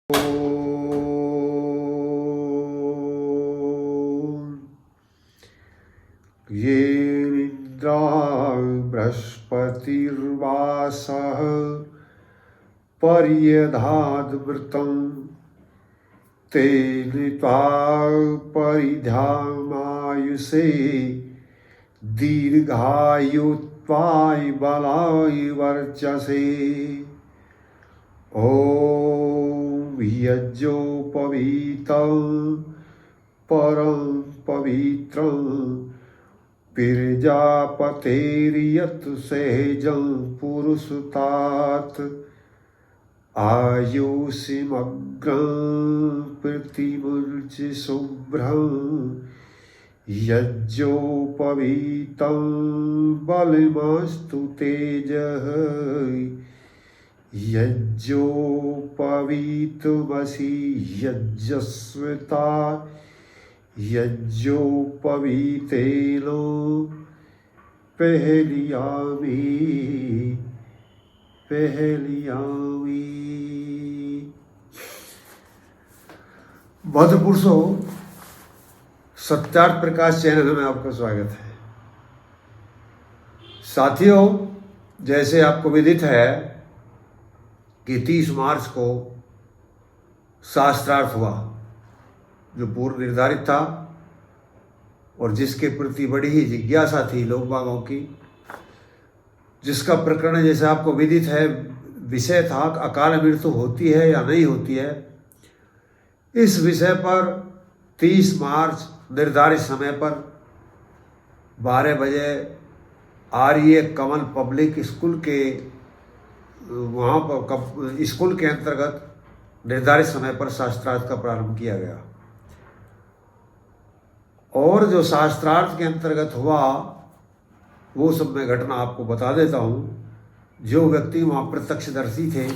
ये निद्रा बृहस्पतिर्वासः पर्यधाद्वृतं ते नीत्वा परिधामायुषे दीर्घायुत्वाय बलाय वर्चसे। ॐ यज्ञोपवीतं परं पवित्रं प्रजापतेर्यत् सेजं पुरुषतात् आयुषिमग्रं पृथिमुर्च शुभ्रं यज्ञोपवीतं बलिमस्तु तेजः यज्ञोपवीतमसि यज्ञस्विता यज्ञोपवीतेन पहलियामि। भद्र पुरुषों, सत्यार्थ प्रकाश चैनल में आपका स्वागत है। साथियों, जैसे आपको विदित है कि 30 मार्च को शास्त्रार्थ हुआ, जो पूर्व निर्धारित था और जिसके प्रति बड़ी ही जिज्ञासा थी लोग बागों की, जिसका प्रकरण जैसे आपको विदित है विषय था अकाल मृत्यु होती है या नहीं होती है। इस विषय पर 30 मार्च निर्धारित समय पर 12 बजे आर्य कमल पब्लिक स्कूल के वहाँ पर स्कूल के अंतर्गत निर्धारित समय पर शास्त्रार्थ का प्रारंभ किया गया। और जो शास्त्रार्थ के अंतर्गत हुआ वो सब मैं घटना आपको बता देता हूँ। जो व्यक्ति वहाँ प्रत्यक्षदर्शी थे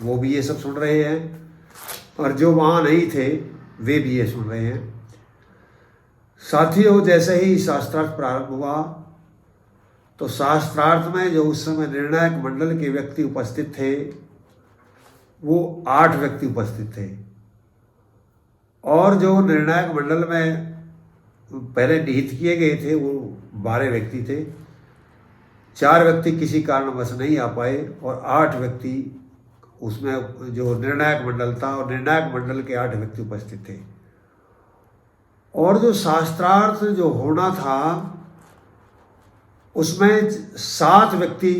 वो भी ये सब सुन रहे हैं, और जो वहाँ नहीं थे वे भी ये सुन रहे हैं। साथियों, जैसे ही शास्त्रार्थ प्रारंभ हुआ तो शास्त्रार्थ में जो उस समय निर्णायक मंडल के व्यक्ति उपस्थित थे वो 8 व्यक्ति उपस्थित थे, और जो निर्णायक मंडल में पहले निहित किए गए थे वो 12 व्यक्ति थे। 4 व्यक्ति किसी कारणवश नहीं आ पाए और 8 व्यक्ति उसमें जो निर्णायक मंडल था और निर्णायक मंडल के 8 व्यक्ति उपस्थित थे। और जो शास्त्रार्थ जो होना था उसमें 7 व्यक्ति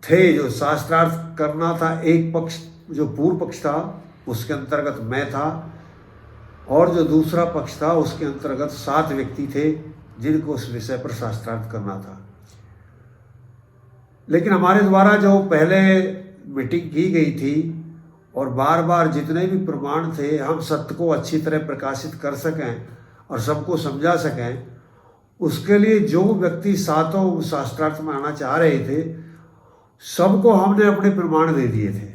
थे जो शास्त्रार्थ करना था। एक पक्ष जो पूर्व पक्ष था उसके अंतर्गत मैं था, और जो दूसरा पक्ष था उसके अंतर्गत 7 व्यक्ति थे जिनको उस विषय पर शास्त्रार्थ करना था। लेकिन हमारे द्वारा जो पहले मीटिंग की गई थी और बार बार जितने भी प्रमाण थे हम सत्य को अच्छी तरह प्रकाशित कर सकें और सबको समझा सकें, उसके लिए जो व्यक्ति 7 शास्त्रार्थ में आना चाह रहे थे सबको हमने अपने प्रमाण दे दिए थे।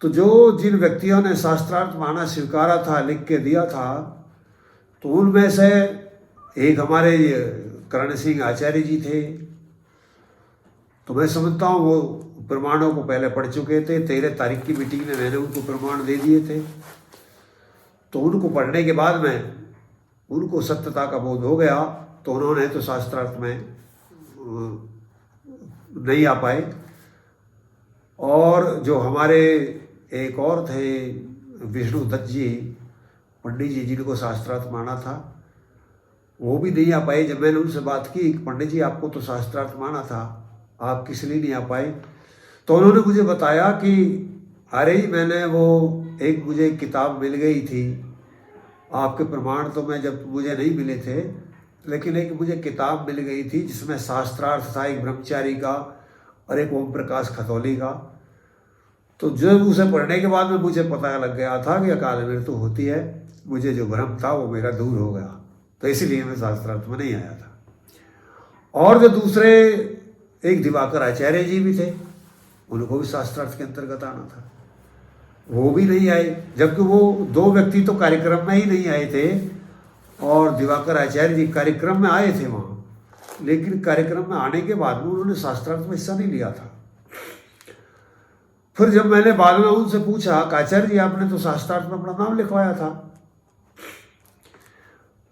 तो जो जिन व्यक्तियों ने शास्त्रार्थ माना स्वीकारा था, लिख के दिया था, तो उनमें से एक हमारे करण सिंह आचार्य जी थे। तो मैं समझता हूँ वो प्रमाणों को पहले पढ़ चुके थे। 13 तारीख की मीटिंग में मैंने उनको प्रमाण दे दिए थे। तो उनको पढ़ने के बाद में उनको सत्यता का बोध हो गया, तो उन्होंने तो शास्त्रार्थ में नहीं आ पाए। और जो हमारे एक और थे विष्णु दत्त जी, पंडित जी, जिनको शास्त्रार्थ माना था, वो भी नहीं आ पाए। जब मैंने उनसे बात की पंडित जी आपको तो शास्त्रार्थ माना था, आप किस लिए नहीं आ पाए, तो उन्होंने मुझे बताया कि अरे मैंने वो एक मुझे किताब मिल गई थी, आपके प्रमाण तो मैं जब मुझे नहीं मिले थे, लेकिन एक मुझे किताब मिल गई थी जिसमें शास्त्रार्थ था, एक ब्रह्मचारी का और एक ओम प्रकाश खतौली का। तो जब उसे पढ़ने के बाद में मुझे पता लग गया था कि अकाल मृत्यु होती है, मुझे जो भ्रम था वो मेरा दूर हो गया। तो इसलिए मैं शास्त्रार्थ में नहीं आया था। और जो दूसरे एक दिवाकर आचार्य जी भी थे, उनको भी शास्त्रार्थ के अंतर्गत आना था, वो भी नहीं आए। जबकि वो 2 व्यक्ति तो कार्यक्रम में ही नहीं आए थे, और दिवाकर आचार्य जी कार्यक्रम में आए थे वहाँ, लेकिन कार्यक्रम में आने के बाद में उन्होंने शास्त्रार्थ में हिस्सा नहीं लिया था। फिर जब मैंने बाद में उनसे पूछा कि आचार्य जी आपने तो शास्त्रार्थ में अपना नाम लिखवाया था,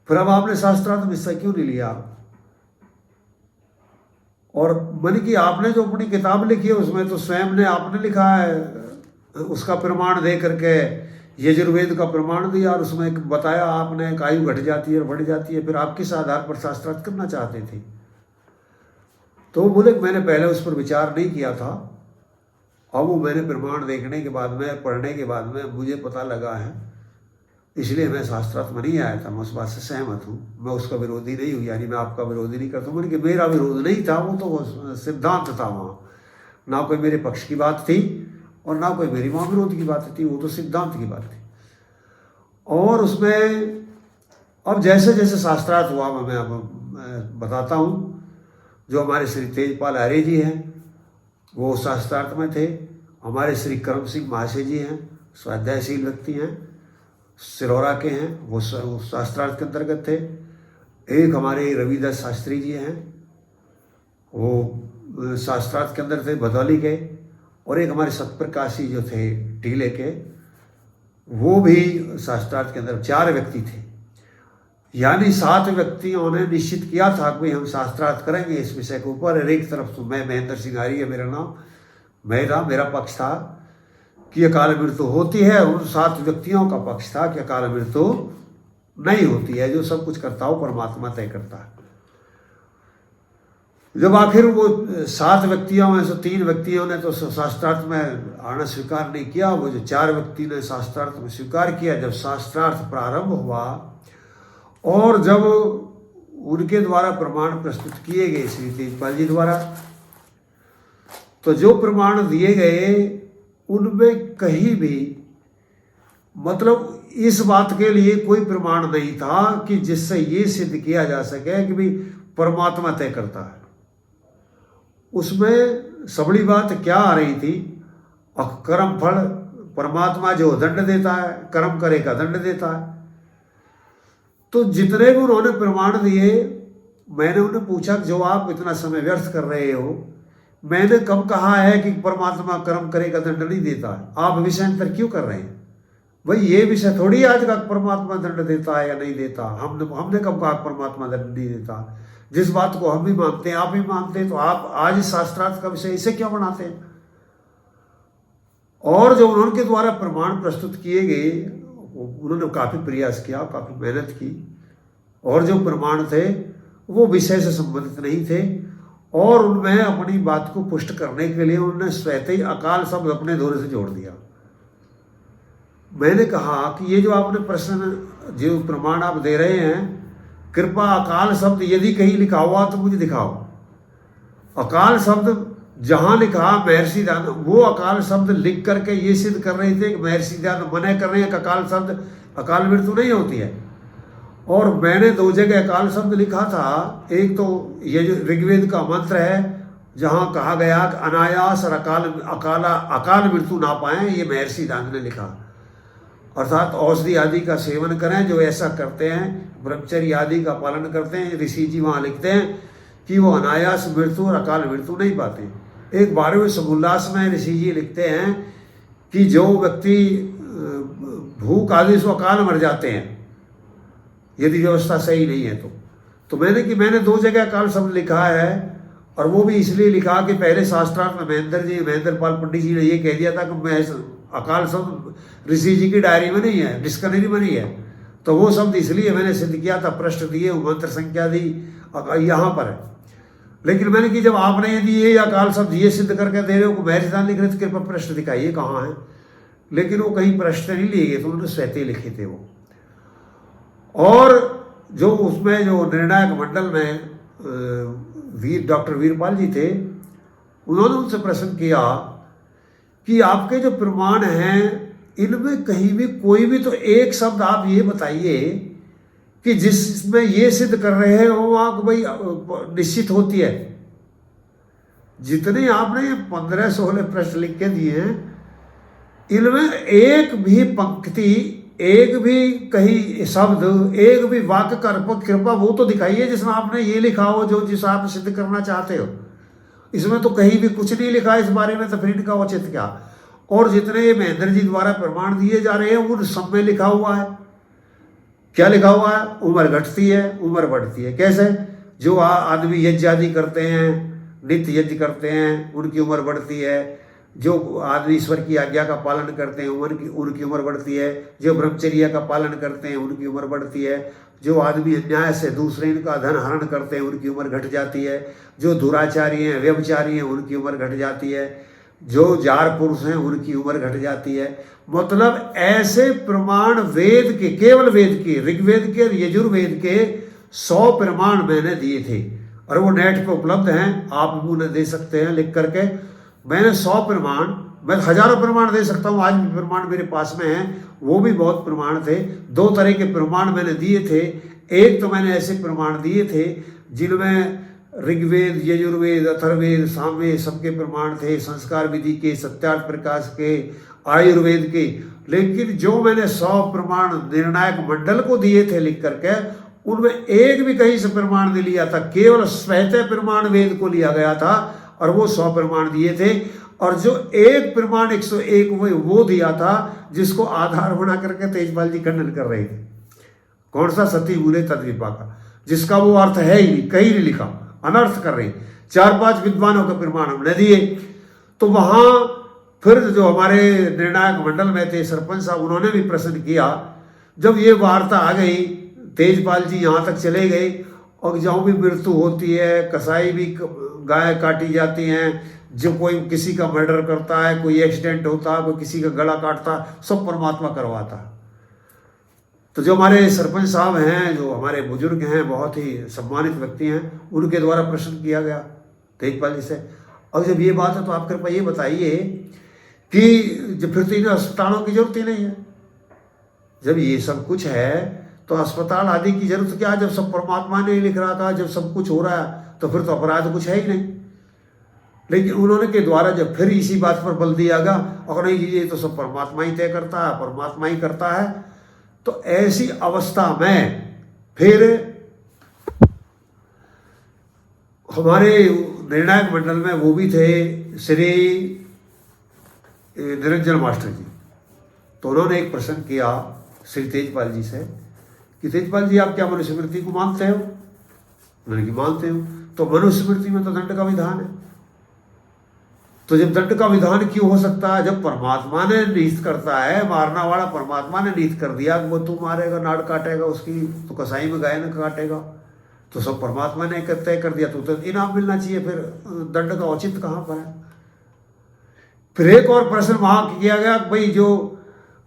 फिर अब आपने शास्त्रार्थ में हिस्सा क्यों नहीं लिया? और मन की आपने जो अपनी किताब लिखी है उसमें तो स्वयं ने आपने लिखा है, उसका प्रमाण दे करके यजुर्वेद का प्रमाण दिया और उसमें एक बताया आपने एक आयु घट जाती है और बढ़ जाती है, फिर आप किस आधार पर शास्त्रार्थ करना चाहते थे? तो वो बोले मैंने पहले उस पर विचार नहीं किया था, अब वो मैंने प्रमाण देखने के बाद में, पढ़ने के बाद में मुझे पता लगा है, इसलिए मैं शास्त्रार्थ में नहीं आया था। मैं उस बात से सहमत हूँ, मैं उसका विरोधी नहीं हूँ, यानी मैं आपका विरोधी नहीं करता हूँ। मैंने कि मेरा विरोध नहीं था, वो तो सिद्धांत था, वहाँ ना कोई मेरे पक्ष की बात थी और ना कोई मेरी वहाँ विरोध की बात थी, वो तो सिद्धांत की बात थी। और उसमें अब जैसे जैसे शास्त्रार्थ हुआ मैं अब बताता हूँ। जो हमारे श्री तेजपाल आर्य जी हैं वो शास्त्रार्थ में थे, हमारे श्री करम सिंह महाशय जी हैं, स्वाध्यायशील व्यक्ति हैं, सिरौरा के हैं, वो शास्त्रार्थ के अंतर्गत थे। एक हमारे रविदास शास्त्री जी हैं, वो शास्त्रार्थ के अंदर थे, भदौली के। और एक हमारे सतप्रकाशी जो थे टीले के, वो भी शास्त्रार्थ के अंदर। 4 व्यक्ति थे, यानी 7 व्यक्तियों ने निश्चित किया था कि हम शास्त्रार्थ करेंगे इस विषय के ऊपर। एक तरफ तो मैं महेंद्र सिंह आर्य है मेरा नाम, मेरा पक्ष था कि अकाल मृत्यु होती है, उन 7 व्यक्तियों का पक्ष था कि अकाल मृत्यु नहीं होती है, जो सब कुछ करता हो परमात्मा तय करता है। जब आखिर वो 7 व्यक्तियों में से 3 व्यक्तियों ने तो शास्त्रार्थ में आना स्वीकार नहीं किया, वो जो 4 व्यक्ति ने शास्त्रार्थ में स्वीकार किया। जब शास्त्रार्थ प्रारंभ हुआ और जब उनके द्वारा प्रमाण प्रस्तुत किए गए श्री तेजपाल जी द्वारा, तो जो प्रमाण दिए गए उनमें कहीं भी मतलब इस बात के लिए कोई प्रमाण नहीं था कि जिससे ये सिद्ध किया जा सके कि भाई परमात्मा तय करता है। उसमें सबड़ी बात क्या आ रही थी, कर्म फल परमात्मा जो दंड देता है, कर्म करेगा दंड देता है। तो जितने भी उन्होंने प्रमाण दिए, मैंने उन्हें पूछा जो आप इतना समय व्यर्थ कर रहे हो, मैंने कब कहा है कि परमात्मा कर्म करेगा दंड नहीं देता है? आप विषयांतर क्यों कर रहे हैं? भाई ये विषय थोड़ी आज का परमात्मा दंड देता है या नहीं देता। हमने कब कहा परमात्मा दंड नहीं देता? जिस बात को हम भी मानते हैं, आप भी मानते हैं, तो आप आज शास्त्रार्थ का विषय इसे क्यों बनाते हैं? और जो उन्होंने द्वारा प्रमाण प्रस्तुत किए गए, उन्होंने काफ़ी प्रयास किया, काफ़ी मेहनत की, और जो प्रमाण थे वो विषय से संबंधित नहीं थे, और उनमें अपनी बात को पुष्ट करने के लिए उन्होंने स्वतः ही अकाल शब्द अपने दौरे से जोड़ दिया। मैंने कहा कि ये जो आपने प्रश्न, जो प्रमाण आप दे रहे हैं, कृपा अकाल शब्द यदि कहीं लिखा हुआ तो मुझे दिखाओ। अकाल शब्द जहां लिखा महर्षि दयानंद, वो अकाल शब्द लिख करके ये सिद्ध कर रहे थे कि महर्षि दयानंद मना कर रहे हैं कि अकाल शब्द अकाल मृत्यु नहीं होती है। और मैंने 2 जगह अकाल शब्द लिखा था। एक तो ये जो ऋग्वेद का मंत्र है जहां कहा गया कि अनायास और अकाल मृत्यु ना पाए, ये महर्षि दयानंद ने लिखा। अर्थात औषधि आदि का सेवन करें, जो ऐसा करते हैं, ब्रह्मचर्य आदि का पालन करते हैं। ऋषि जी वहाँ लिखते हैं कि वो अनायास मृत्यु और अकाल मृत्यु नहीं पाते। एक 12वें समुल्लास में ऋषि जी लिखते हैं कि जो व्यक्ति भूख आदि से अकाल मर जाते हैं यदि व्यवस्था सही नहीं है तो मैंने 2 जगह अकाल शब्द लिखा है, और वो भी इसलिए लिखा कि पहले शास्त्रार्थ में महेंद्र पाल पंडित जी ने ये कह दिया था कि मैं अकाल शब्द ऋषि जी की डायरी में नहीं है, डिक्शनरी में नहीं है, तो वो शब्द इसलिए मैंने सिद्ध किया था, पृष्ठ दिए, मंत्र संख्या दी, यहाँ पर है। लेकिन मैंने कि जब आपने यदि ये अकाल शब्द ये सिद्ध करके दे रहे हो, महर्षि दयानंद लिख रहे थे, कृपा पृष्ठ दिखाइए कहाँ है। लेकिन वो कहीं पृष्ठ नहीं लिए गए, तो उन्होंने स्वतः लिखे थे वो। और जो उसमें जो निर्णायक मंडल में डॉक्टर वीरपाल जी थे, उन्होंने उनसे प्रश्न किया कि आपके जो प्रमाण हैं इनमें कहीं भी कोई भी तो एक शब्द आप ये बताइए कि जिसमें ये सिद्ध कर रहे हैं वो वहाँ भाई निश्चित होती है। जितने आपने 15-16 प्रश्न लिख के दिए हैं, इनमें एक भी पंक्ति, एक भी कहीं शब्द, एक भी वाक्य का कृपा वो तो दिखाइए जिसमें आपने ये लिखा हो जो जिस आप सिद्ध करना चाहते हो। इसमें तो कहीं भी कुछ नहीं लिखा इस बारे में, तो फिर इनका औचित्य क्या? और जितने महेंद्र जी द्वारा प्रमाण दिए जा रहे हैं उन सब में लिखा हुआ है। क्या लिखा हुआ है? उम्र घटती है, उम्र बढ़ती है। कैसे? जो आदमी यज्ञ आदि करते हैं, नित्य यज्ञ करते हैं, उनकी उम्र बढ़ती है। जो आदमी ईश्वर की आज्ञा का पालन करते हैं उनकी उम्र बढ़ती है। जो ब्रह्मचर्य का पालन करते हैं उनकी उम्र बढ़ती है। जो आदमी अन्याय से दूसरे का धन हरण करते हैं उनकी उम्र घट जाती है। जो दुराचारी हैं, व्यभिचारी हैं, उनकी उम्र घट जाती है। जो जार पुरुष हैं उनकी उम्र घट जाती है। मतलब ऐसे प्रमाण वेद के, केवल वेद के, ऋग्वेद के और यजुर्वेद के 100 प्रमाण मैंने दिए थे और वो नेट पे उपलब्ध हैं, आप भी उन्हें दे सकते हैं लिख करके। मैंने 100 प्रमाण, मैं हजारों प्रमाण दे सकता हूँ, आज भी प्रमाण मेरे पास में हैं, वो भी बहुत प्रमाण थे। 2 तरह के प्रमाण मैंने दिए थे। एक तो मैंने ऐसे प्रमाण दिए थे जिनमें ऋग्वेद, यजुर्वेद, अथर्ववेद, सामवेद सबके प्रमाण थे, संस्कार विधि के, सत्यार्थ प्रकाश के, आयुर्वेद के। लेकिन जो मैंने 100 प्रमाण निर्णायक मंडल को दिए थे लिख करके, उनमें एक भी कहीं से प्रमाण नहीं लिया था, केवल स्वतः प्रमाण वेद को लिया गया था और वो 100 प्रमाण दिए थे। और जो एक प्रमाण 101 वो दिया था जिसको आधार बना करके तेजपाल जी खंडन कर रहे थे। कौन सा? सती मूले तद विपाका, जिसका वो अर्थ है ही नहीं, कहीं नहीं लिखा, अनर्थ कर रहे। 4-5 विद्वानों के प्रमाण हमने दिए। तो वहां फिर जो हमारे निर्णायक मंडल में थे सरपंच साहब, उन्होंने भी प्रश्न किया। जब ये वार्ता आ गई, तेजपाल जी यहाँ तक चले गए और जहाँ भी मृत्यु होती है, कसाई भी गाय काटी जाती हैं, जो कोई किसी का मर्डर करता है, कोई एक्सीडेंट होता है, कोई किसी का गला काटता, सब परमात्मा करवाता। तो जो हमारे सरपंच साहब हैं, जो हमारे बुजुर्ग हैं, बहुत ही सम्मानित व्यक्ति हैं, उनके द्वारा प्रश्न किया गया तेजपाल जी से। और जब ये बात है तो आप कृपया ये बताइए कि जब फिर तो इन अस्पतालों की जरूरत ही नहीं है। जब ये सब कुछ है तो अस्पताल आदि की जरूरत क्या? जब सब परमात्मा ने लिख रहा था, जब सब कुछ हो रहा है तो फिर तो अपराध कुछ है ही नहीं। लेकिन उन्होंने के द्वारा जब फिर इसी बात पर बल दिया गया और नहीं ये तो सब परमात्मा ही तय करता है, परमात्मा ही करता है, तो ऐसी अवस्था में फिर हमारे निर्णायक मंडल में वो भी थे श्री निरंजन मास्टर जी। तो उन्होंने एक प्रश्न किया श्री तेजपाल जी से कि तेजपाल जी आप क्या मनुस्मृति को मानते हो? उन्होंने कि मानते हो। तो मनुस्मृति में तो दंड का विधान है, तो जब दंड का विधान क्यों हो सकता है? जब परमात्मा ने निहित करता है, मारना वाला परमात्मा ने निहित कर दिया कि वो तू मारेगा, नाड़ काटेगा उसकी, तो कसाई में गाय न काटेगा, तो सब परमात्मा ने तय कर दिया, तो इनाम मिलना चाहिए, फिर दंड का औचित्य कहाँ पर है? फिर एक और प्रश्न वहां किया गया, भाई जो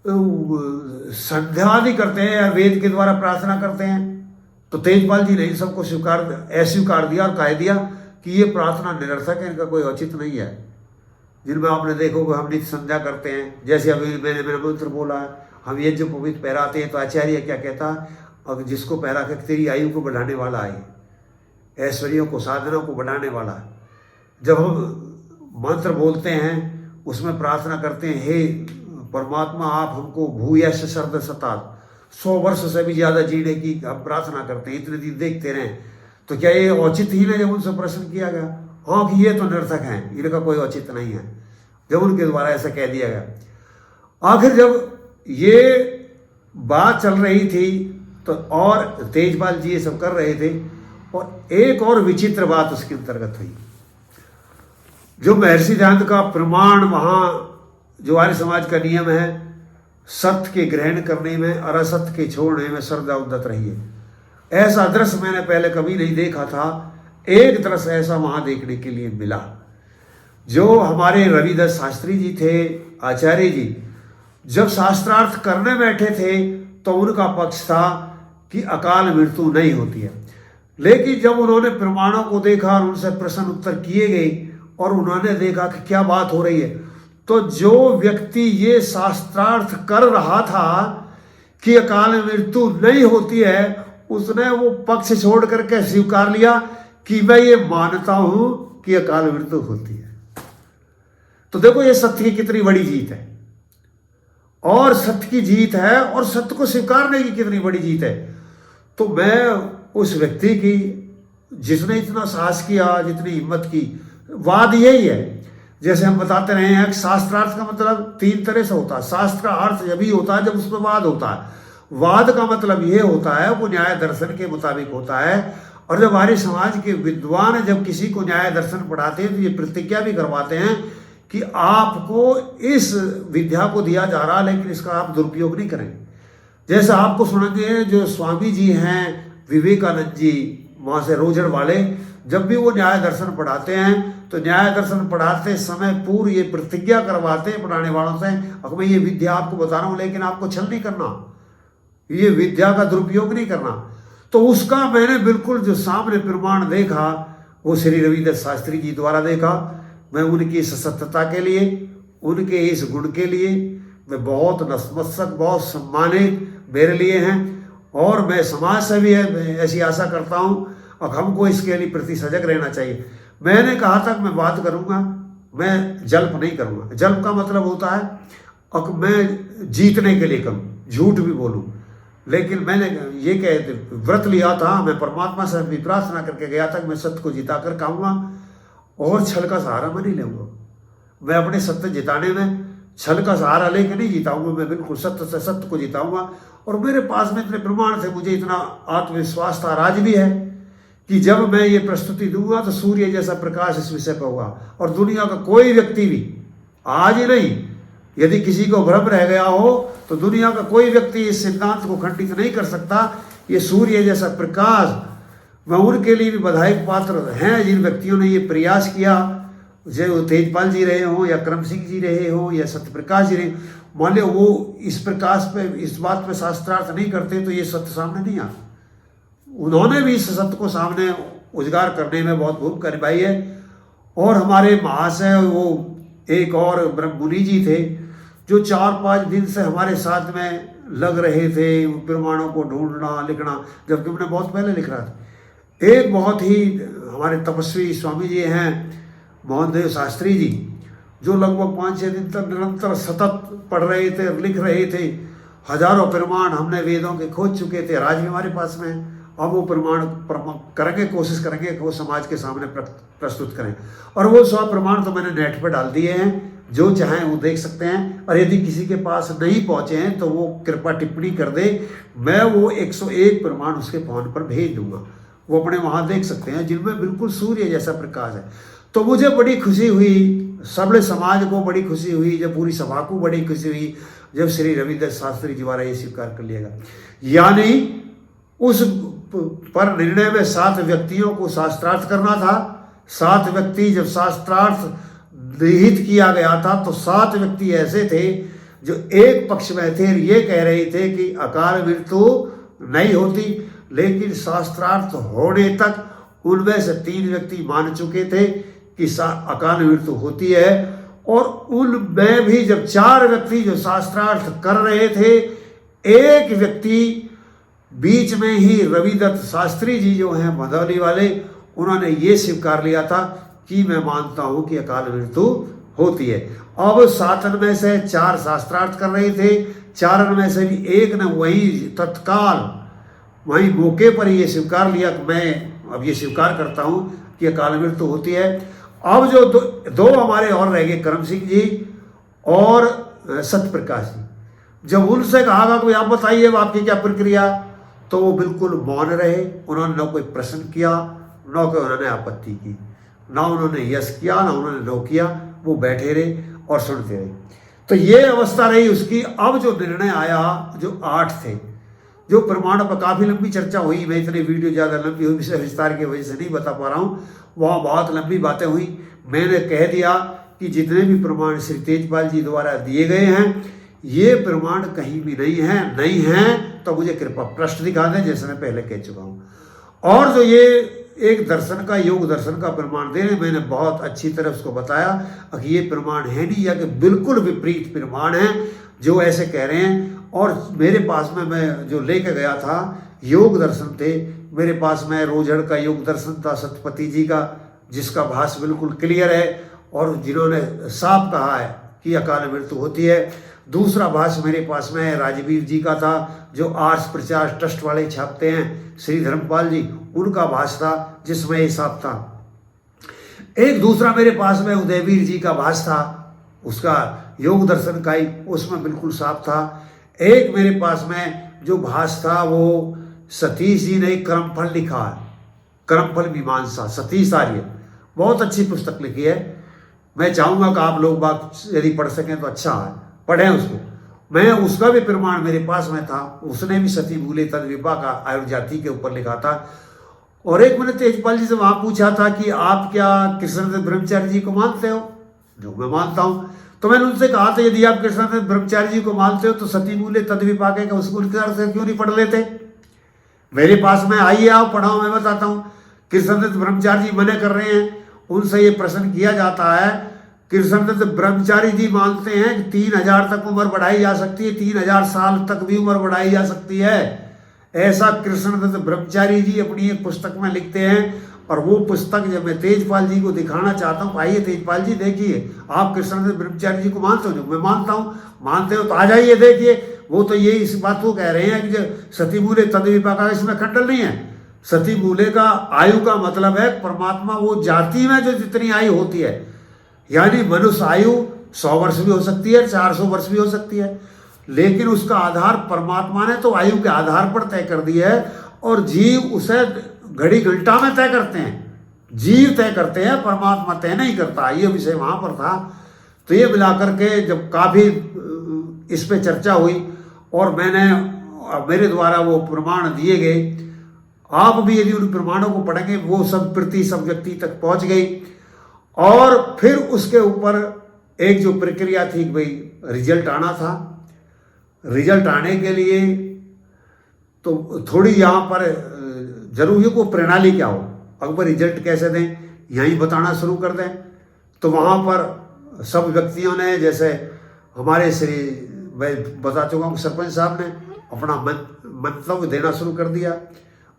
संध्या आदि करते हैं या वेद के द्वारा प्रार्थना करते हैं, तो तेजपाल जी ने सबको अस्वीकार दिया और कह दिया कि ये प्रार्थना निरर्थक है, इनका कोई औचित्य नहीं है। जिनमें आपने देखो कि हम नित्य संध्या करते हैं, जैसे अभी मैंने मेरा मंत्र बोला है, हम यज्ञ पवित्र पहराते हैं, तो आचार्य क्या कहता है? और जिसको पहरा के तेरी आयु को बढ़ाने वाला है, ऐश्वर्यों को, साधनों को बढ़ाने वाला है। जब हम मंत्र बोलते हैं उसमें प्रार्थना करते हैं, हे परमात्मा आप हमको भूयश शरद सतात, 100 वर्ष से भी ज्यादा जीने की हम प्रार्थना करते हैं, इतने दिन देखते रहें, तो क्या ये औचित्य ही नहीं? जब उनसे प्रश्न किया गया, हाँ कि ये तो निरर्थक हैं, इनका कोई औचित्य नहीं है, जब उनके द्वारा ऐसा कह दिया गया। आखिर जब ये बात चल रही थी तो और तेजपाल जी ये सब कर रहे थे, और एक और विचित्र बात उसके अंतर्गत हुई। जो महर्षि दयानंद का प्रमाण, वहाँ जो आर्य समाज का नियम है, सत्य के ग्रहण करने में और असत्य के छोड़ने में श्रद्धा उद्यत रही है। ऐसा दृश्य मैंने पहले कभी नहीं देखा था। एक दृश्य ऐसा वहां देखने के लिए मिला। जो हमारे रविदास शास्त्री जी थे, आचार्य जी, जब शास्त्रार्थ करने बैठे थे तो उनका पक्ष था कि अकाल मृत्यु नहीं होती है। लेकिन जब उन्होंने प्रमाणों को देखा और उनसे प्रश्न उत्तर किए गए और उन्होंने देखा कि क्या बात हो रही है, तो जो व्यक्ति ये शास्त्रार्थ कर रहा था कि अकाल मृत्यु नहीं होती है, उसने वो पक्ष छोड़ करके स्वीकार लिया कि मैं ये मानता हूं कि अकाल मृत्यु होती है। तो देखो ये सत्य की कितनी बड़ी जीत है, और सत्य की जीत है और सत्य को स्वीकारने की कितनी बड़ी जीत है। तो मैं उस व्यक्ति की, जिसने इतना साहस किया, जितनी हिम्मत की, वाद यही है, जैसे हम बताते रहे हैं कि शास्त्रार्थ का मतलब 3 तरह से होता है। शास्त्र का अर्थ जब ही होता है जब उसमें वाद होता है। वाद का मतलब ये होता है वो न्याय दर्शन के मुताबिक होता है। और जब हमारे समाज के विद्वान जब किसी को न्याय दर्शन पढ़ाते हैं तो ये प्रतिज्ञा भी करवाते हैं कि आपको इस विद्या को दिया जा रहा लेकिन इसका आप दुरुपयोग नहीं करें। जैसा आपको सुनेंगे जो स्वामी जी हैं विवेकानंद जी वहाँ से रोजड़ वाले, जब भी वो न्याय दर्शन पढ़ाते हैं तो न्याय दर्शन पढ़ाते समय पूर्व ये प्रतिज्ञा करवाते हैं पढ़ाने वालों से, अब मैं ये विद्या आपको बता रहा हूँ लेकिन आपको छल नहीं करना, ये विद्या का दुरुपयोग नहीं करना। तो उसका मैंने बिल्कुल जो सामने प्रमाण देखा वो श्री रविदास शास्त्री जी द्वारा देखा। मैं उनकी इस सत्यता के लिए, उनके इस गुण के लिए मैं बहुत नतमस्तक, बहुत सम्मानित मेरे लिए हैं। और मैं समाज से भी ऐसी आशा करता हूँ अब हमको इसके लिए प्रति सजग रहना चाहिए। मैंने कहा था कि मैं बात करूँगा, मैं जल्प नहीं करूँगा। जल्प का मतलब होता है अब मैं जीतने के लिए करूँ, झूठ भी बोलूँ, लेकिन मैंने ये व्रत लिया था, मैं परमात्मा से भी प्रार्थना करके गया था कि मैं सत्य को जिता कर खाऊंगा और छल का सहारा मैं नहीं लूँगा। मैं अपने सत्य जिताने में छल का सहारा लेके नहीं जिताऊंगा, मैं बिल्कुल सत्य से सत्य को जिताऊंगा। और मेरे पास में इतने प्रमाण थे, मुझे इतना आत्मविश्वास था, आज भी है कि जब मैं ये प्रस्तुति दूंगा तो सूर्य जैसा प्रकाश इस विषय पर होगा। और दुनिया का कोई व्यक्ति भी, आज ही नहीं, यदि किसी को भ्रम रह गया हो तो दुनिया का कोई व्यक्ति इस सिद्धांत को खंडित नहीं कर सकता। ये सूर्य जैसा प्रकाश, मैं उनके लिए भी बधाई पात्र हैं जिन व्यक्तियों ने ये प्रयास किया, जो तेजपाल जी रहे हों या करम सिंह जी रहे हों या सत्यप्रकाश जी रहे, मान लो वो इस प्रकाश पे, इस बात पे शास्त्रार्थ नहीं करते तो ये सत्य सामने नहीं आता। उन्होंने भी इस सत्य को सामने उजागर करने में बहुत भूमिका निभाई है। और हमारे महाशय वो एक और ब्रह्ममुनि जी थे जो 4-5 दिन से हमारे साथ में लग रहे थे प्रमाणों को ढूंढना, लिखना, जबकि मैंने बहुत पहले लिख रहा था। एक बहुत ही हमारे तपस्वी स्वामी जी हैं मोहनदेव शास्त्री जी, जो लगभग 5-6 दिन तक निरंतर सतत पढ़ रहे थे, लिख रहे थे। हजारों प्रमाण हमने वेदों के खोज चुके थे, आज भी हमारे पास में। अब वो प्रमाण करेंगे, कोशिश करेंगे कि वो समाज के सामने प्रस्तुत करें। और वो 100 प्रमाण तो मैंने नेट पर डाल दिए हैं, जो चाहें वो देख सकते हैं। और यदि किसी के पास नहीं पहुंचे हैं तो वो कृपा टिप्पणी कर दे, मैं वो 101 प्रमाण उसके फोन पर भेज दूंगा, वो अपने वहाँ देख सकते हैं, जिनमें बिल्कुल सूर्य जैसा प्रकाश है। तो मुझे बड़ी खुशी हुई, सबले समाज को बड़ी खुशी हुई, जब पूरी सभा को बड़ी खुशी हुई जब श्री रविदास शास्त्री जी द्वारा ये स्वीकार कर लिया गया। यानी उस पर निर्णय में 7 व्यक्तियों को शास्त्रार्थ करना था। 7 व्यक्ति जब शास्त्रार्थ निहित किया गया था तो 7 व्यक्ति ऐसे थे जो एक पक्ष में थे, ये कह रहे थे कि अकाल मृत्यु नहीं होती, लेकिन शास्त्रार्थ होने तक उनमें से 3 व्यक्ति मान चुके थे कि अकाल मृत्यु होती है। और उनमें भी जब 4 व्यक्ति जो शास्त्रार्थ कर रहे थे, एक व्यक्ति बीच में ही रविदत्त शास्त्री जी जो हैं भदौली वाले, उन्होंने ये स्वीकार लिया था कि मैं मानता हूं कि अकाल मृत्यु होती है। अब 7 में से 4 शास्त्रार्थ कर रहे थे, 4 में से भी एक ने वही तत्काल वही मौके पर ये स्वीकार लिया कि मैं अब ये स्वीकार करता हूं कि अकाल मृत्यु होती है। अब जो दो हमारे और रह गए, करम सिंह जी और सत्यप्रकाश जी, जब उनसे कहा गया कि आप बताइए आपकी क्या प्रक्रिया, तो वो बिल्कुल मौन रहे। उन्होंने न कोई प्रश्न किया, न कोई उन्होंने आपत्ति की, ना उन्होंने यस किया ना उन्होंने नो किया, वो बैठे रहे और सुनते रहे। तो ये अवस्था रही उसकी। अब जो निर्णय आया, जो 8 थे, जो प्रमाण पर काफ़ी लंबी चर्चा हुई, मैं इतनी वीडियो ज़्यादा लंबी हुई विषय विस्तार की वजह से नहीं बता पा रहा हूँ, वहाँ बहुत लंबी बातें हुई। मैंने कह दिया कि जितने भी प्रमाण श्री तेजपाल जी द्वारा दिए गए हैं, ये प्रमाण कहीं भी नहीं हैं तो मुझे कृपा पृष्ठ दिखा दें, जैसे मैं पहले कह चुका हूँ। और जो ये एक दर्शन का, योग दर्शन का प्रमाण दे रहे, मैंने बहुत अच्छी तरह उसको बताया कि ये प्रमाण है नहीं, या कि बिल्कुल विपरीत प्रमाण है जो ऐसे कह रहे हैं। और मेरे पास में मैं जो लेके गया था योग दर्शन थे, मेरे पास में रोजड़ का योग दर्शन था सतपति जी का, जिसका भाष्य बिल्कुल क्लियर है और जिन्होंने साफ कहा है कि अकाल मृत्यु होती है। दूसरा भाष्य मेरे पास में राजवीर जी का था, जो आर्ष प्रचार ट्रस्ट वाले छापते हैं, श्री धर्मपाल जी, उनका भाष्य था जिसमें ये साफ था। एक दूसरा मेरे पास में उदयवीर जी का भाष था, उसका योग दर्शन का ही, उसमें बिल्कुल साफ था। एक मेरे पास में जो भाष था वो सतीश जी ने क्रमफल लिखा है, क्रमफल मीमांसा, सतीश आर्य, बहुत अच्छी पुस्तक लिखी है। मैं चाहूँगा कि आप लोग बात यदि पढ़ सकें तो अच्छा है, पढ़ें उसको। मैं उसका भी प्रमाण मेरे पास में था, उसने भी सती मूले तद विपाक आयुर्जाति के ऊपर लिखा था। और एक मैंने तेजपाल जी से वहाँ पूछा था कि आप क्या कृष्णदेव ब्रह्मचारी जी को मानते हो, जो मैं मानता हूँ। तो मैंने उनसे कहा था यदि आप कृष्णदेव ब्रह्मचारी जी को मानते हो तो सती मूले तद विपाक है, उसको क्यों नहीं पढ़ लेते। मेरे पास में आइए, आप पढ़ाओ, मैं बताता हूँ। कृष्णदत्त ब्रह्मचारी जी मना कर रहे हैं, उनसे ये प्रश्न किया जाता है। कृष्णदत्त ब्रह्मचारी जी मानते हैं कि 3000 तक उम्र बढ़ाई जा सकती है, 3000 साल तक भी उम्र बढ़ाई जा सकती है। ऐसा कृष्णदत्त ब्रह्मचारी जी अपनी एक पुस्तक में लिखते हैं। और वो पुस्तक जब मैं तेजपाल जी को दिखाना चाहता हूँ, आइए तेजपाल जी देखिए, आप कृष्णदत्त ब्रह्मचारी जी को मानते हो, जो मैं मानता हूँ, मानते हो तो आ जाइए देखिए। वो तो ये इस बात को कह रहे हैं कि जो सती मूले तद विपाक, इसमें खंडन नहीं है। सती मूले का आयु का मतलब है परमात्मा, वो जाति में जो जितनी आयु होती है, यानी मनुष्य आयु 100 वर्ष भी हो सकती है, 400 वर्ष भी हो सकती है, लेकिन उसका आधार परमात्मा ने तो आयु के आधार पर तय कर दिया है। और जीव उसे घड़ी घंटा में तय करते हैं, जीव तय करते हैं, परमात्मा तय नहीं करता। ये विषय वहां पर था। तो ये मिलाकर के जब काफी इस पे चर्चा हुई और मेरे द्वारा वो प्रमाण दिए गए, आप भी यदि उन प्रमाणों को पढ़ेंगे वो सब प्रति सब व्यक्ति तक पहुंच गई। और फिर उसके ऊपर एक जो प्रक्रिया थी भाई रिजल्ट आना था। रिजल्ट आने के लिए तो थोड़ी यहाँ पर जरूरी को प्रणाली क्या हो, अगर रिजल्ट कैसे दें यहीं बताना शुरू कर दें। तो वहाँ पर सब व्यक्तियों ने, जैसे हमारे श्री, मैं बता चुका हूँ, सरपंच साहब ने अपना मंतव्य देना शुरू कर दिया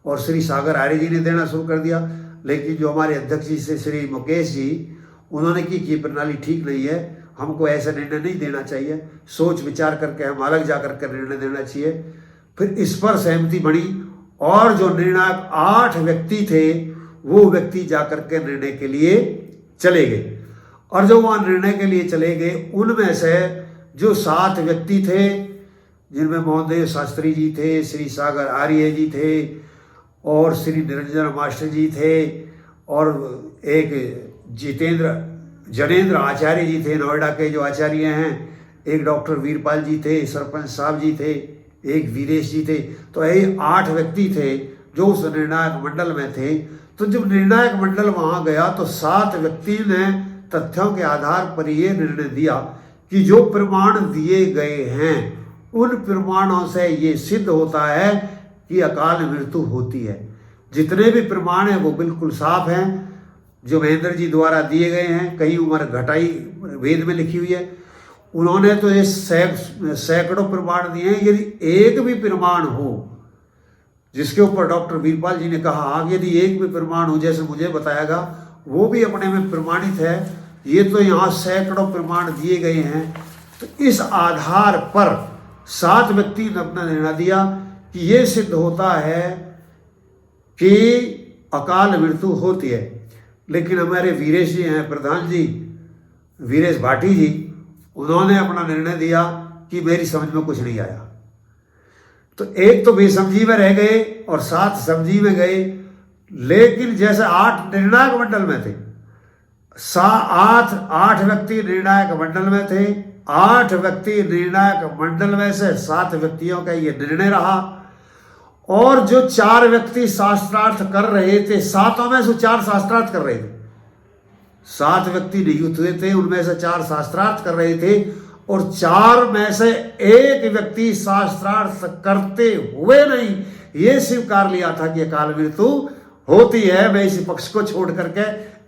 और श्री सागर आर्य जी ने देना शुरू कर दिया। लेकिन जो हमारे अध्यक्ष जी से श्री मुकेश जी, उन्होंने की कि प्रणाली ठीक नहीं है, हमको ऐसा निर्णय नहीं देना चाहिए, सोच विचार करके हम अलग जा करके निर्णय देना चाहिए। फिर इस पर सहमति बनी और जो निर्णायक 8 व्यक्ति थे वो व्यक्ति जाकर के निर्णय के लिए चले गए। और जो वहाँ निर्णय के लिए चले गए उनमें से जो 7 व्यक्ति थे, जिनमें मोहनदेव शास्त्री जी थे, श्री सागर आर्य जी थे और श्री निरंजन मास्टर जी थे और एक जनेन्द्र आचार्य जी थे, नोएडा के जो आचार्य हैं, एक डॉक्टर वीरपाल जी थे, सरपंच साहब जी थे, एक वीरेश जी थे। तो ये 8 व्यक्ति थे जो उस निर्णायक मंडल में थे। तो जब निर्णायक मंडल वहां गया तो 7 व्यक्ति ने तथ्यों के आधार पर यह निर्णय दिया कि जो प्रमाण दिए गए हैं उन प्रमाणों से ये सिद्ध होता है कि अकाल मृत्यु होती है। जितने भी प्रमाण हैं वो बिल्कुल साफ हैं, जो महेंद्र जी द्वारा दिए गए हैं। कहीं उम्र घटाई वेद में लिखी हुई है, उन्होंने तो ये सैकड़ों प्रमाण दिए हैं। यदि एक भी प्रमाण हो, जिसके ऊपर डॉक्टर वीरपाल जी ने कहा यदि एक भी प्रमाण हो, जैसे मुझे बतायागा, वो भी अपने में प्रमाणित है। ये तो यहाँ सैकड़ों प्रमाण दिए गए हैं। तो इस आधार पर 7 व्यक्ति ने अपना निर्णय दिया कि ये सिद्ध होता है कि अकाल मृत्यु होती है। लेकिन हमारे वीरेश जी हैं, प्रधान जी वीरेश भाटी जी, उन्होंने अपना निर्णय दिया कि मेरी समझ में कुछ नहीं आया। तो एक तो बेसमझी में रह गए और 7 समझी में गए। लेकिन जैसे 8 निर्णायक मंडल में थे, 8 व्यक्ति निर्णायक मंडल में थे, 8 व्यक्ति निर्णायक मंडल में से 7 व्यक्तियों का ये निर्णय रहा। और जो 4 व्यक्ति शास्त्रार्थ कर रहे थे, 7 में से 4 शास्त्रार्थ कर रहे थे। 7 व्यक्ति नियुक्त हुए थे, उनमें से 4 शास्त्रार्थ कर रहे थे और 4 में से एक व्यक्ति शास्त्रार्थ करते हुए नहीं ये स्वीकार लिया था कि अकाल मृत्यु होती है। मैं इसी पक्ष को छोड़ करके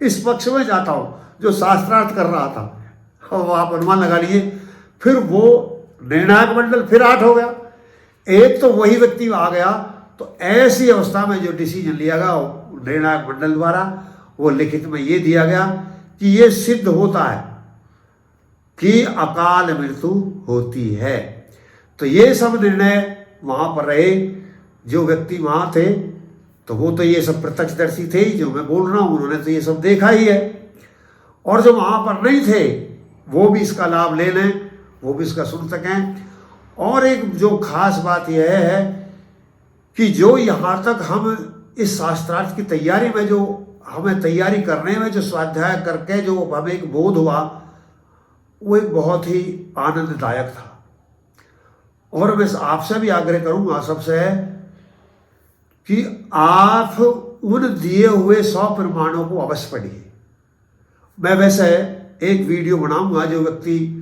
इस पक्ष में जाता हूं जो शास्त्रार्थ कर रहा था। अब आप अनुमान लगा लिए। फिर वो निर्णायक मंडल फिर 8 हो गया, एक तो वही व्यक्ति आ गया। तो ऐसी अवस्था में जो डिसीजन लिया गया निर्णायक मंडल द्वारा, वो लिखित में ये दिया गया कि ये सिद्ध होता है कि अकाल मृत्यु होती है। तो ये सब निर्णय वहां पर रहे। जो व्यक्ति वहां थे तो वो तो ये सब प्रत्यक्षदर्शी थे ही, जो मैं बोल रहा हूं उन्होंने तो ये सब देखा ही है। और जो वहाँ पर नहीं थे वो भी इसका लाभ ले लें, वो भी इसका सुन सकें। और एक जो खास बात यह है कि जो यहाँ तक हम इस शास्त्रार्थ की तैयारी में, जो हमें तैयारी करने में जो स्वाध्याय करके जो हमें एक बोध हुआ, वो एक बहुत ही आनंददायक था। और मैं आपसे भी आग्रह करूंगा सबसे कि आप उन दिए हुए 100 प्रमाणों को अवश्य पढ़िए। मैं वैसे एक वीडियो बनाऊंगा, जो व्यक्ति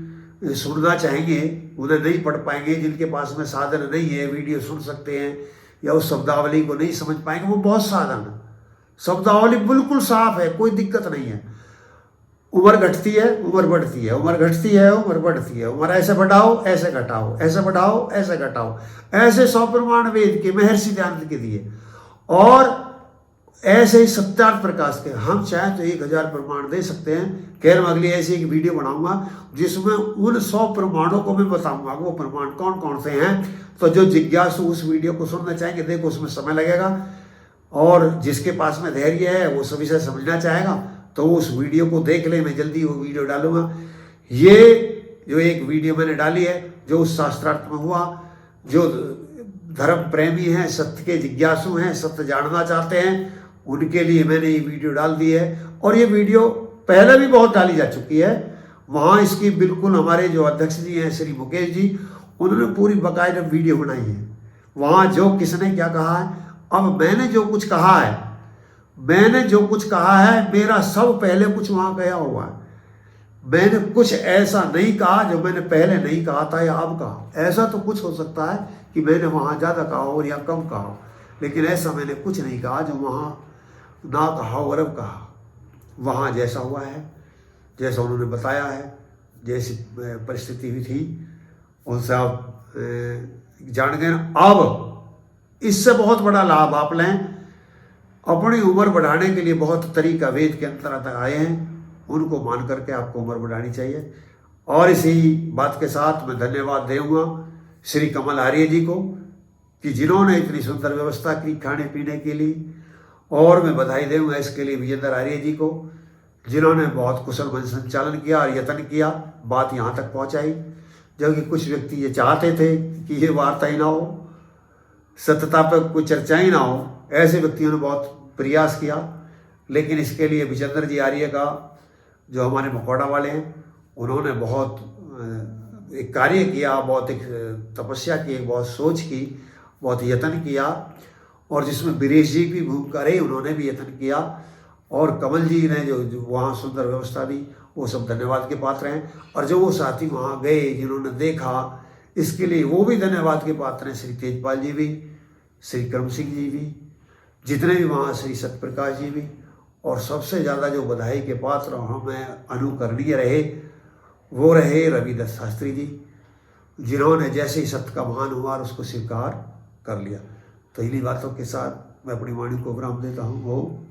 सुनना चाहेंगे, उन्हें नहीं पढ़ पाएंगे, जिनके पास में साधन नहीं है, वीडियो सुन सकते हैं, या उस शब्दावली को नहीं समझ पाएंगे, वो बहुत साधन है। शब्दावली बिल्कुल साफ है, कोई दिक्कत नहीं है। उम्र घटती है, उम्र बढ़ती है, उम्र घटती है, उम्र बढ़ती है, उम्र ऐसे बढ़ाओ, ऐसे घटाओ, ऐसे बढ़ाओ, ऐसे घटाओ, ऐसे 100 प्रमाण वेद के महर्षि दयानंद के दिए। और ऐसे ही सत्यार्थ प्रकाश के हम चाहें तो 1000 प्रमाण दे सकते हैं। खैर, मैं अगली ऐसी एक वीडियो बनाऊंगा जिसमें उन 100 प्रमाणों को मैं बताऊंगा वो प्रमाण कौन कौन से हैं। तो जो जिज्ञासु उस वीडियो को सुनना चाहेंगे, देखो उसमें समय लगेगा, और जिसके पास में धैर्य है वो सभी से समझना चाहेगा तो उस वीडियो को देख ले। मैं जल्दी वो वीडियो डालूंगा। ये जो एक वीडियो मैंने डाली है, जो उस शास्त्रार्थ में हुआ, जो धर्म प्रेमी हैं, सत्य के जिज्ञासु हैं, सत्य जानना चाहते हैं, उनके लिए मैंने ये वीडियो डाल दी है। और ये वीडियो पहले भी बहुत डाली जा चुकी है। वहाँ इसकी बिल्कुल हमारे जो अध्यक्ष जी हैं श्री मुकेश जी, उन्होंने पूरी बाकायदा वीडियो बनाई है। वहाँ जो किसने क्या कहा है, अब मैंने जो कुछ कहा है, मेरा सब पहले कुछ वहाँ गया हुआ है। मैंने कुछ ऐसा नहीं कहा जो मैंने पहले नहीं कहा था या अब कहा। ऐसा तो कुछ हो सकता है कि मैंने वहाँ ज़्यादा कहा हो या कम कहा हो, लेकिन ऐसा मैंने कुछ नहीं कहा जो वहाँ ना कहा और अब कहा। वहाँ जैसा हुआ है, जैसा उन्होंने बताया है, जैसी परिस्थिति हुई थी, उनसे आप जान गए। अब इससे बहुत बड़ा लाभ आप लें। अपनी उम्र बढ़ाने के लिए बहुत तरीका वेद के अंतर्गत आए हैं, उनको मान करके आपको उम्र बढ़ानी चाहिए। और इसी बात के साथ मैं धन्यवाद दूंगा श्री कमल आर्य जी को कि जिन्होंने इतनी सुंदर व्यवस्था की खाने पीने के लिए। और मैं बधाई दूंगा इसके लिए विजेंद्र आर्य जी को, जिन्होंने बहुत कुशल मन संचालन किया और यत्न किया, बात यहाँ तक पहुँचाई। जबकि कुछ व्यक्ति ये चाहते थे कि ये वार्ता ही ना हो, सत्यता पर कोई चर्चा ही ना हो, ऐसे व्यक्तियों ने बहुत प्रयास किया। लेकिन इसके लिए विजेंद्र जी आर्य का, जो हमारे मकोड़ा वाले हैं, उन्होंने बहुत एक कार्य किया, बहुत एक तपस्या की, बहुत सोच की, बहुत यत्न किया। और जिसमें बीरेश जी की भूमिका रही, उन्होंने भी यत्न किया। और कमल जी ने जो वहाँ सुंदर व्यवस्था दी, वो सब धन्यवाद के पात्र हैं। और जो वो साथी वहाँ गए, जिन्होंने देखा, इसके लिए वो भी धन्यवाद के पात्र हैं। श्री तेजपाल जी भी, श्री करम सिंह जी भी, जितने भी वहाँ श्री सत्यप्रकाश जी भी। और सबसे ज़्यादा जो बधाई के पात्र हमें अनुकरणीय रहे, वो रहे रविदास शास्त्री जी, जिन्होंने जैसे ही सत्य का महान हुआ उसको स्वीकार कर लिया। तो इन्हीं बातों के साथ मैं अपनी वाणी को विराम देता हूँ।